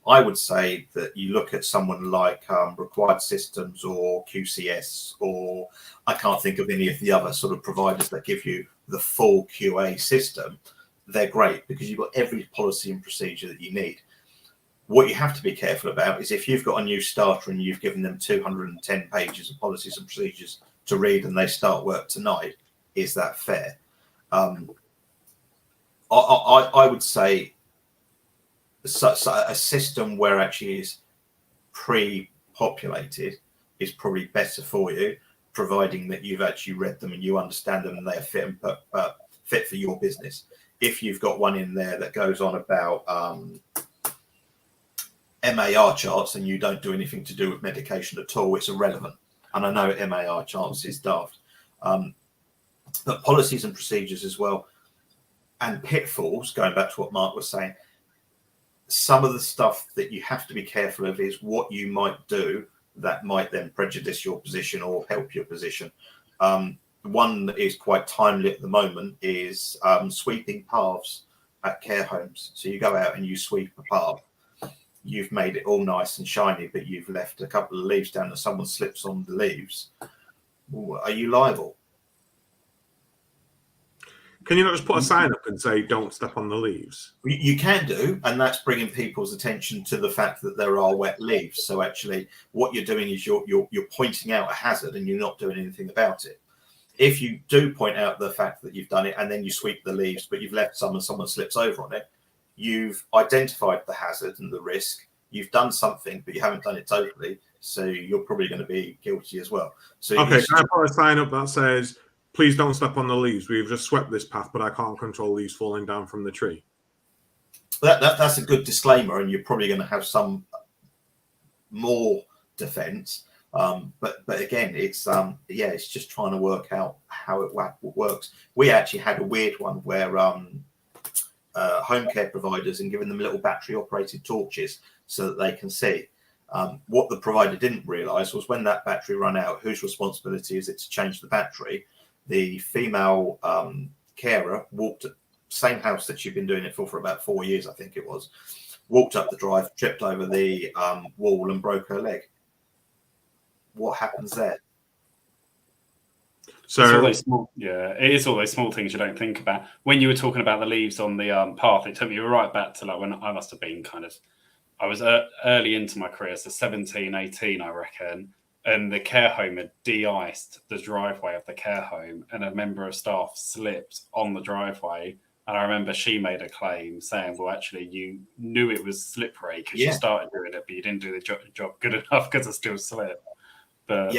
I would say that you look at someone like Required Systems or QCS, or I can't think of any of the other sort of providers that give you the full QA system. They're great because you've got every policy and procedure that you need. What you have to be careful about is if you've got a new starter and you've given them 210 pages of policies and procedures to read and they start work tonight, is that fair? I would say a system where actually is pre-populated is probably better for you, providing that you've actually read them and you understand them and they are fit for your business. If you've got one in there that goes on about MAR charts and you don't do anything to do with medication at all, it's irrelevant. And I know MAR charts is daft. But policies and procedures as well, and pitfalls, going back to what Mark was saying, some of the stuff that you have to be careful of is what you might do that might then prejudice your position or help your position. One that is quite timely at the moment is sweeping paths at care homes. So you go out and you sweep a path. You've made it all nice and shiny, but you've left a couple of leaves down and someone slips on the leaves. Are you liable? Can you not just put a sign up and say, don't step on the leaves? You can do, and that's bringing people's attention to the fact that there are wet leaves. So actually what you're doing is you're pointing out a hazard and you're not doing anything about it. If you do point out the fact that you've done it and then you sweep the leaves, but you've left some and someone slips over on it, you've identified the hazard and the risk. You've done something, but you haven't done it totally. So you're probably going to be guilty as well. So okay, can I put a sign up that says, please don't step on the leaves. We've just swept this path, but I can't control leaves falling down from the tree. That's a good disclaimer, and you're probably going to have some more defense. But again, it's it's just trying to work out how it works. We actually had a weird one where home care providers and giving them little battery operated torches so that they can see. What the provider didn't realise was when that battery ran out, whose responsibility is it to change the battery? The female carer walked same house that she'd been doing it for about 4 years, I think it was, walked up the drive, tripped over the wall and broke her leg. What happens there? So it's all those small, it is all those small things you don't think about. When you were talking about the leaves on the path, it took me right back to like when I must have been I was early into my career, so 17, 18, I reckon. And the care home had de-iced the driveway of the care home, and a member of staff slipped on the driveway. And I remember she made a claim saying, well, actually, you knew it was slippery because you started doing it, but you didn't do the job good enough because it still slipped. But,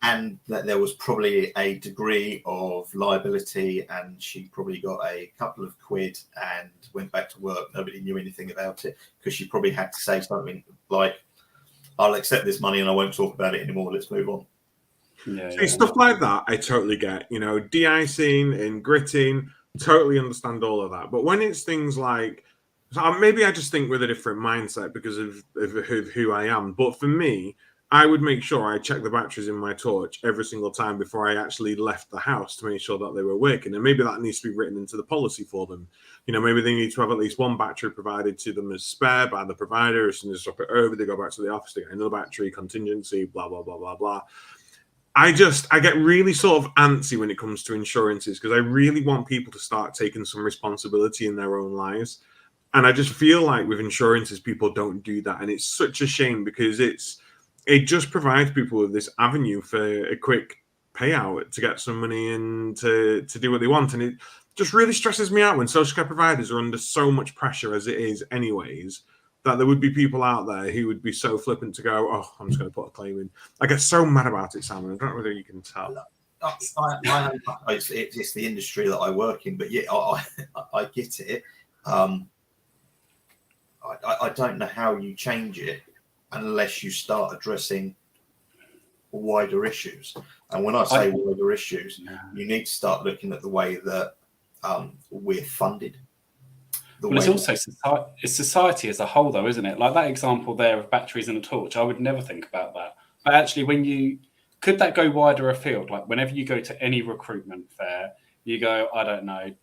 and that there was probably a degree of liability, and she probably got a couple of quid and went back to work. Nobody knew anything about it because she probably had to say something like, I'll accept this money and I won't talk about it anymore. Let's move on. Stuff like that, I totally get. De-icing and gritting, totally understand all of that. But when it's things like, maybe I just think with a different mindset because of who I am. But for me, I would make sure I check the batteries in my torch every single time before I actually left the house to make sure that they were working. And maybe that needs to be written into the policy for them. Maybe they need to have at least one battery provided to them as spare by the provider. As soon as they swap it over, they go back to the office, they get another battery, contingency, blah, blah, blah, blah, blah. I get really sort of antsy when it comes to insurances because I really want people to start taking some responsibility in their own lives. And I just feel like with insurances, people don't do that. And it's such a shame because it just provides people with this avenue for a quick payout to get some money and to do what they want. And it just really stresses me out when social care providers are under so much pressure as it is anyways, that there would be people out there who would be so flippant to go, oh, I'm just going to put a claim in. I get so mad about it, Simon. I don't know whether you can tell. It's the industry that I work in, but I get it. I don't know how you change it unless you start addressing wider issues. And when I say wider issues, you need to start looking at the way that we're funded. It's also society as a whole, though, isn't it? Like that example there of batteries and a torch, I would never think about that. But actually, could that go wider afield? Like whenever you go to any recruitment fair, you go, I don't know,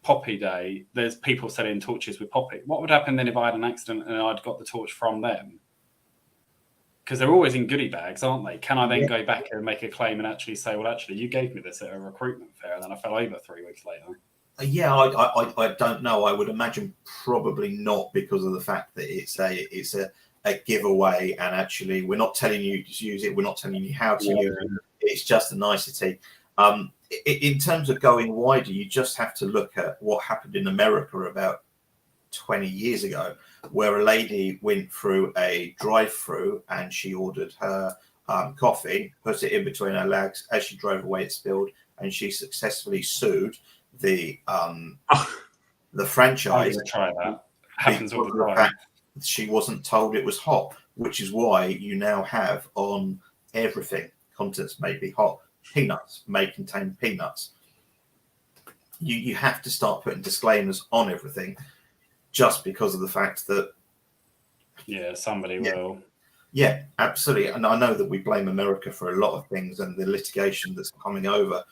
Poppy Day, there's people selling torches with poppy. What would happen then if I had an accident and I'd got the torch from them? Because they're always in goodie bags, aren't they? Can I then go back and make a claim and actually say, well, actually, you gave me this at a recruitment fair and then I fell over 3 weeks later? I don't know. I would imagine probably not because of the fact that it's a giveaway, and actually we're not telling you to use it. We're not telling you how to use it. It's just a nicety. In terms of going wider, you just have to look at what happened in America about 20 years ago, where a lady went through a drive-through and she ordered her coffee, put it in between her legs. As she drove away, it spilled, and she successfully sued the franchise. Try that. Happens all the time. She wasn't told it was hot, which is why you now have on everything contents may be hot. Peanuts may contain peanuts. You have to start putting disclaimers on everything, just because of the fact that somebody will. Yeah, absolutely. And I know that we blame America for a lot of things and the litigation that's coming over.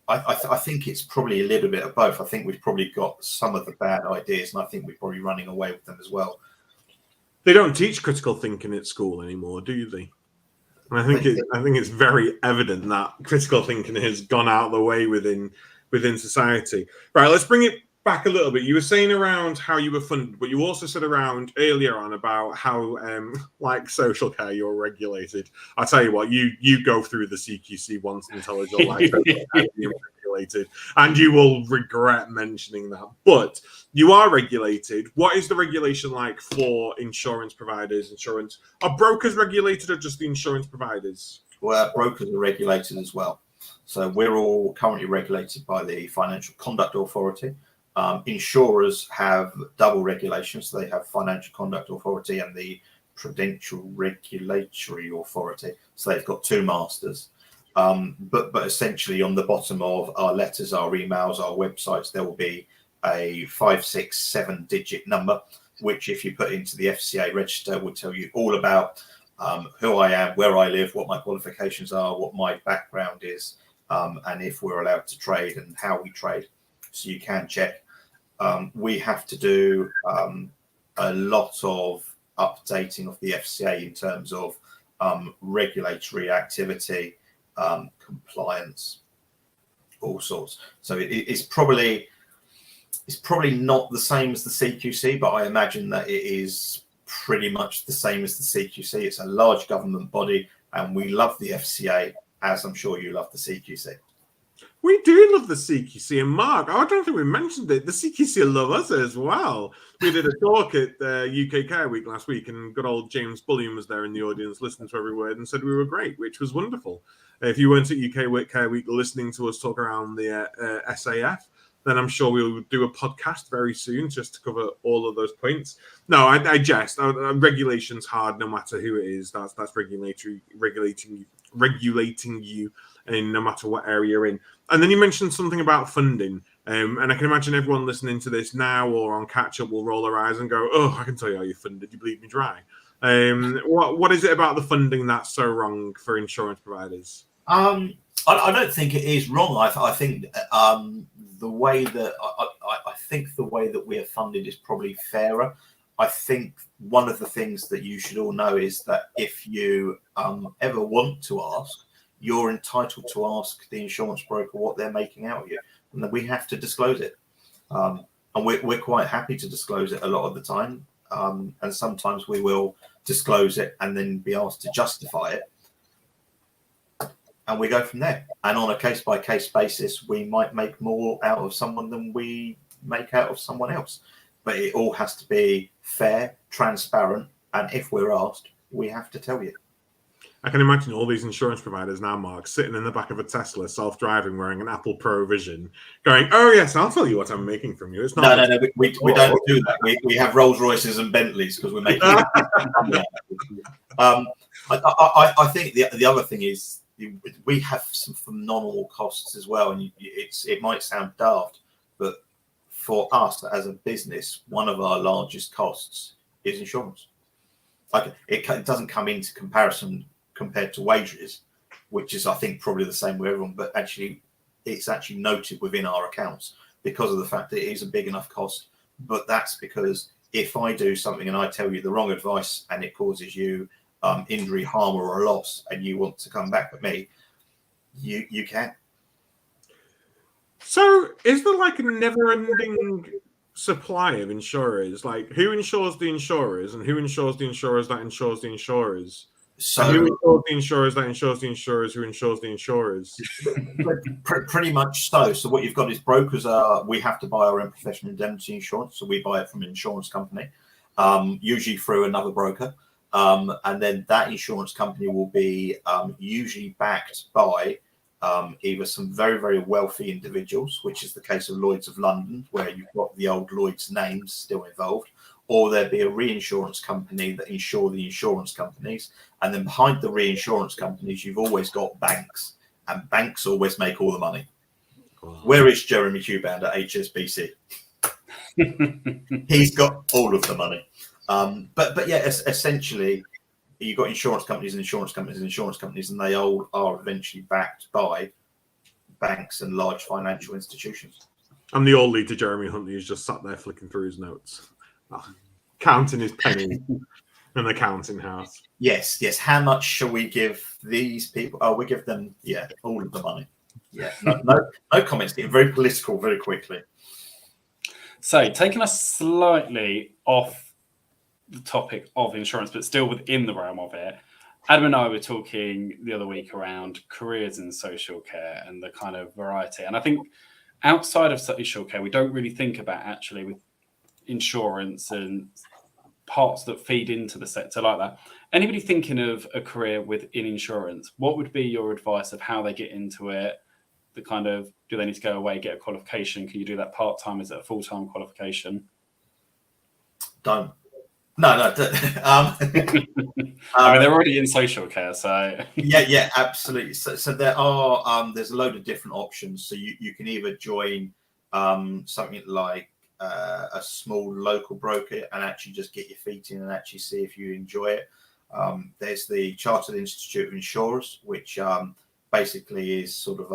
I think it's probably a little bit of both. I think we've probably got some of the bad ideas, and I think we're probably running away with them as well. They don't teach critical thinking at school anymore, do they? And I think it's very evident that critical thinking has gone out of the way within society. Right, let's bring it back a little bit. You were saying around how you were funded, but you also said around earlier on about how, like social care, you're regulated. I'll tell you what, you go through the CQC once and tell us your life you're regulated, and you will regret mentioning that. But you are regulated. What is the regulation like for insurance providers? Are brokers regulated or just the insurance providers? Well, brokers are regulated as well. So we're all currently regulated by the Financial Conduct Authority. Insurers have double regulations. So they have Financial Conduct Authority and the Prudential Regulatory Authority. So they've got two masters. But essentially on the bottom of our letters, our emails, our websites, there will be a 5, 6, 7-digit number, which if you put into the FCA register will tell you all about who I am, where I live, what my qualifications are, what my background is, and if we're allowed to trade and how we trade. So you can check. We have to do a lot of updating of the FCA in terms of regulatory activity, compliance, all sorts. So it's probably not the same as the CQC, but I imagine that it is pretty much the same as the CQC. It's a large government body, and we love the FCA, as I'm sure you love the CQC. We do love the CQC, and Mark, I don't think we mentioned it. The CQC love us as well. We did a talk at UK Care Week last week, and good old James Bullion was there in the audience, listening to every word, and said we were great, which was wonderful. If you weren't at UK Care Week listening to us talk around the SAF, then I'm sure we'll do a podcast very soon just to cover all of those points. No, I jest. Regulation's hard, no matter who it is. That's regulating you in no matter what area you're in. And then you mentioned something about funding. And I can imagine everyone listening to this now or on catch up will roll their eyes and go, "Oh, I can tell you how you funded. You bleed me dry." What is it about the funding that's so wrong for insurance providers? I don't think it is wrong. I think the way that I think the way that we are funded is probably fairer. I think one of the things that you should all know is that if you ever want to ask, you're entitled to ask the insurance broker what they're making out of you, and then we have to disclose it. And we're quite happy to disclose it a lot of the time. And sometimes we will disclose it and then be asked to justify it. And we go from there. And on a case-by-case basis, we might make more out of someone than we make out of someone else. But it all has to be fair, transparent, and if we're asked, we have to tell you. I can imagine all these insurance providers now, Mark, sitting in the back of a Tesla, self-driving, wearing an Apple Pro Vision, going, "Oh yes, I'll tell you what I'm making from you." It's not. No. We don't do that. We have Rolls Royces and Bentleys because we're making. I think the other thing is we have some phenomenal costs as well, and it might sound daft, but for us as a business, one of our largest costs is insurance. Like it doesn't come into comparison compared to wages, which is I think probably the same with everyone, but actually it's actually noted within our accounts because of the fact that it is a big enough cost. But that's because if I do something and I tell you the wrong advice and it causes you injury, harm, or a loss, and you want to come back at me, you can. So is there like a never-ending supply of insurers? Like who insures the insurers and who insures the insurers that insures the insurers? So and who insures the insurers that insures the insurers who insures the insurers? Pretty much so. So what you've got is brokers we have to buy our own professional indemnity insurance. So we buy it from an insurance company, usually through another broker. And then that insurance company will be usually backed by either some very, very wealthy individuals, which is the case of Lloyd's of London, where you've got the old Lloyd's names still involved, or there'd be a reinsurance company that insure the insurance companies. And then behind the reinsurance companies, you've always got banks, and banks always make all the money. Wow. Where is Jeremy Hubband at HSBC? He's got all of the money. But yeah, essentially, you've got insurance companies and insurance companies and insurance companies, and they all are eventually backed by banks and large financial institutions. And the old lead to Jeremy Huntley is just sat there flicking through his notes, counting his pennies in the counting house. Yes. How much shall we give these people? Oh, we give them, all of the money. Yeah, no comments. Getting very political very quickly. So, taking us slightly off the topic of insurance, but still within the realm of it, Adam and I were talking the other week around careers in social care and the kind of variety. And I think outside of social care, we don't really think about actually with insurance and parts that feed into the sector like that. Anybody thinking of a career within insurance, what would be your advice of how they get into it? The kind of, do they need to go away, get a qualification? Can you do that part-time? Is it a full-time qualification? Don't. No, no. I mean, they're already in social care, so yeah, absolutely. So there are there's a load of different options. So you can either join something like a small local broker and actually just get your feet in and actually see if you enjoy it. There's the Chartered Institute of Insurers, which basically is sort of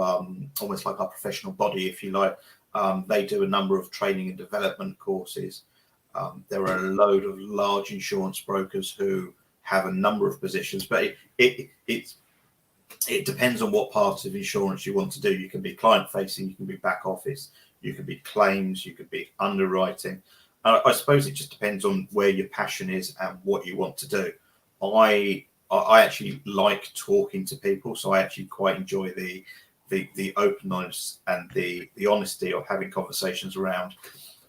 almost like our professional body, if you like. They do a number of training and development courses. There are a load of large insurance brokers who have a number of positions, but it depends on what part of insurance you want to do. You can be client facing, you can be back office, you can be claims, you could be underwriting. I suppose it just depends on where your passion is and what you want to do. I actually like talking to people, so I actually quite enjoy the openness and the honesty of having conversations around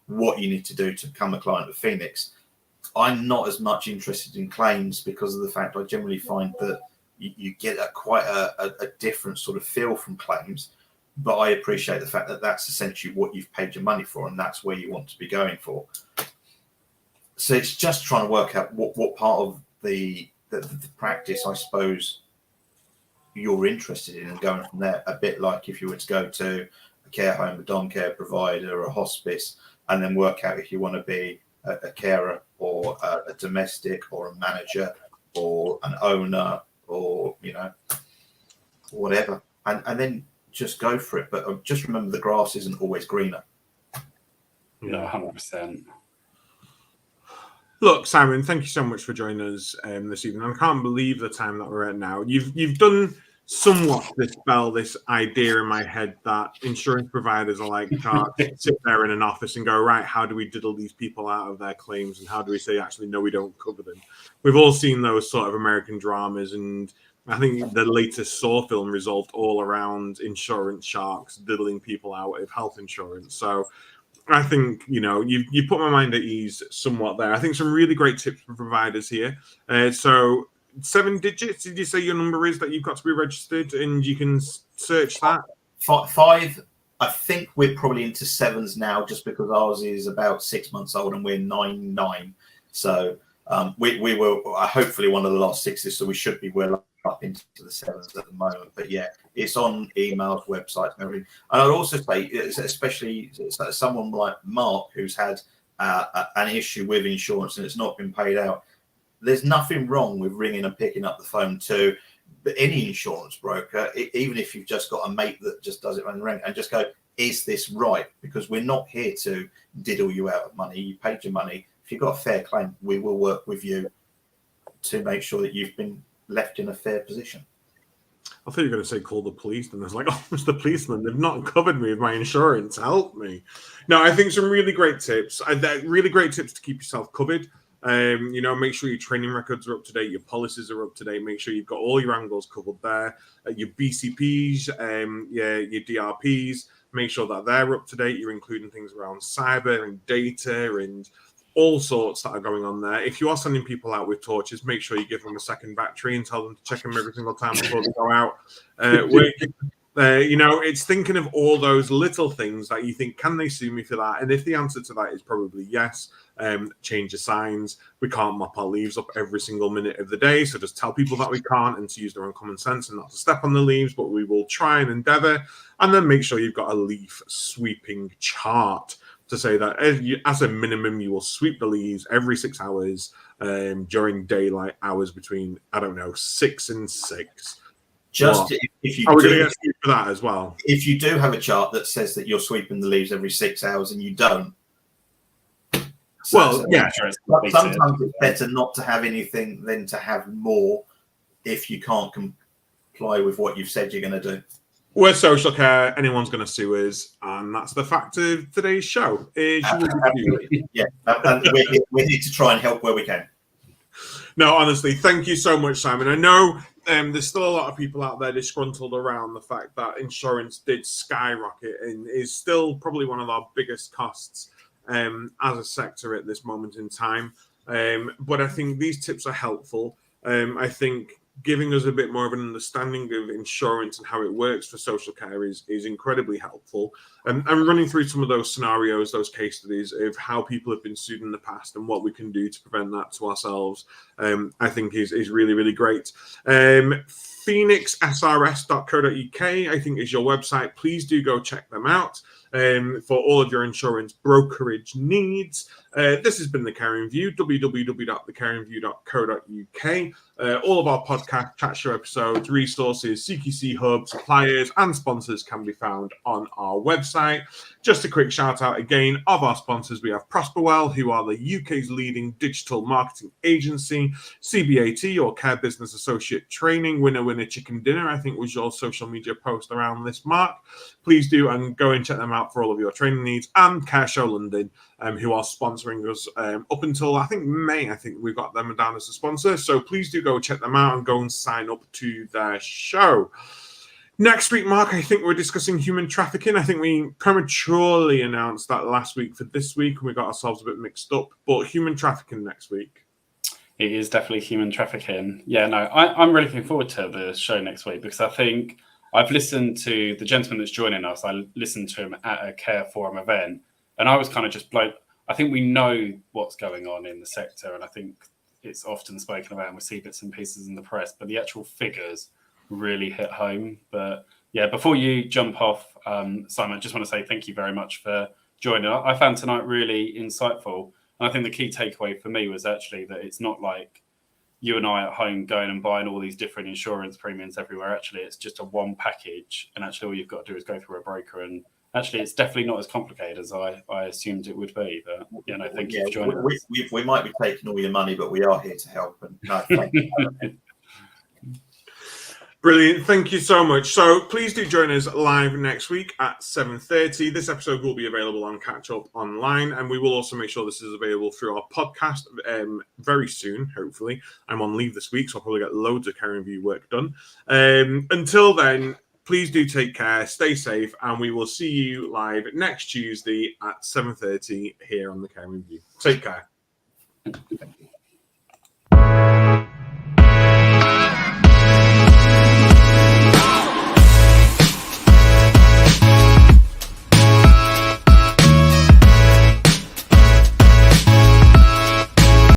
what you need to do to become a client of Phoenix. I'm not as much interested in claims because of the fact I generally find that you get quite a different sort of feel from claims. But I appreciate the fact that that's essentially what you've paid your money for, and that's where you want to be going for. So it's just trying to work out what part of the practice, I suppose, you're interested in, and going from there. A bit like if you were to go to a care home, a dom care provider, or a hospice, and then work out if you want to be a carer or a domestic or a manager or an owner or, whatever. And then just go for it. But just remember, the grass isn't always greener. No, 100%. Look, Simon, thank you so much for joining us this evening. I can't believe the time that we're at now. You've done somewhat dispel this idea in my head that insurance providers are like sit there in an office and go, right, how do we diddle these people out of their claims, and how do we say, actually, no, we don't cover them? We've all seen those sort of American dramas, and I think the latest Saw film resolved all around insurance sharks diddling people out of health insurance. So I think, you put my mind at ease somewhat there. I think some really great tips from providers here. So 7 digits, did you say your number is that you've got to be registered, and you can search that? 5. I think we're probably into 7s now, just because ours is about 6 months old and we're 9. So we were hopefully one of the last 6s, so we should be well up into the 7s at the moment. But yeah, it's on emails, websites, and everything. And I'd also say, especially someone like Mark, who's had an issue with insurance and it's not been paid out, there's nothing wrong with ringing and picking up the phone to any insurance broker, even if you've just got a mate that just does it on the ring, and just go, is this right? Because we're not here to diddle you out of money. You paid your money. If you've got a fair claim, we will work with you to make sure that you've been left in a fair position. I thought you were going to say call the police, and I was like, oh, it's the policeman. They've not covered me with my insurance. Help me. No, I think some really great tips. Really great tips to keep yourself covered. Make sure your training records are up to date, your policies are up to date. Make sure you've got all your angles covered there. Your BCPs, your DRPs. Make sure that they're up to date. You're including things around cyber and data and all sorts that are going on there. If you are sending people out with torches, make sure you give them a second battery and tell them to check them every single time before they go out. It's thinking of all those little things that you think, can they sue me for that? And if the answer to that is probably yes, change your signs. We can't mop our leaves up every single minute of the day, so just tell people that we can't, and to use their own common sense and not to step on the leaves, but we will try and endeavor. And then make sure you've got a leaf sweeping chart to say that as a minimum, you will sweep the leaves every 6 hours during daylight hours between, 6 and 6. Just if you are we going to get sued for that as well? If you do have a chart that says that you're sweeping the leaves every 6 hours and you don't, sometimes it's better not to have anything than to have more if you can't comply with what you've said you're going to do. We're social care. Anyone's going to sue us, and that's the fact of today's show. Absolutely. Yeah, and we're here to try and help where we can. No, honestly, thank you so much, Simon. I know there's still a lot of people out there disgruntled around the fact that insurance did skyrocket and is still probably one of our biggest costs as a sector at this moment in time. But I think these tips are helpful. I think giving us a bit more of an understanding of insurance and how it works for social care is incredibly helpful. And running through some of those scenarios, those case studies of how people have been sued in the past and what we can do to prevent that to ourselves, I think is really, really great. phoenixsrs.co.uk, I think, is your website. Please do go check them out for all of your insurance brokerage needs. This has been The Caring View, www.thecaringview.co.uk. All of our podcast, chat show episodes, resources, CQC Hub, suppliers, and sponsors can be found on our website. Just a quick shout out again of our sponsors. We have Prosperwell, who are the UK's leading digital marketing agency. CBAT, or Care Business Associate Training, Winner Winner Chicken Dinner, I think was your social media post around this mark. Please do and go and check them out for all of your training needs. And Care Show London, who are sponsoring us up until, I think, May. I think we've got them down as a sponsor. So please do go check them out and go and sign up to their show. Next week, Mark, I think we're discussing human trafficking. I think we prematurely announced that last week for this week, and we got ourselves a bit mixed up. But human trafficking next week. It is definitely human trafficking. Yeah, no, I'm really looking forward to the show next week, because I think I've listened to the gentleman that's joining us. I listened to him at a Care Forum event, and I was kind of just blown. I think we know what's going on in the sector, and I think it's often spoken about, and we see bits and pieces in the press, but the actual figures really hit home. But yeah, before you jump off, Simon, I just want to say thank you very much for joining. I found tonight really insightful. And I think the key takeaway for me was actually that it's not like you and I at home going and buying all these different insurance premiums everywhere. Actually, it's just a one package. And actually all you've got to do is go through a broker. And actually, it's definitely not as complicated as I assumed it would be. But, thank you for joining us. We might be taking all your money, but we are here to help. And no, thank you. Brilliant. Thank you so much. So please do join us live next week at 7:30. This episode will be available on Catch Up Online, and we will also make sure this is available through our podcast very soon, hopefully. I'm on leave this week, so I'll probably get loads of Caring View work done. Until then, please do take care, stay safe, and we will see you live next Tuesday at 7:30 here on the Caring View. Take care.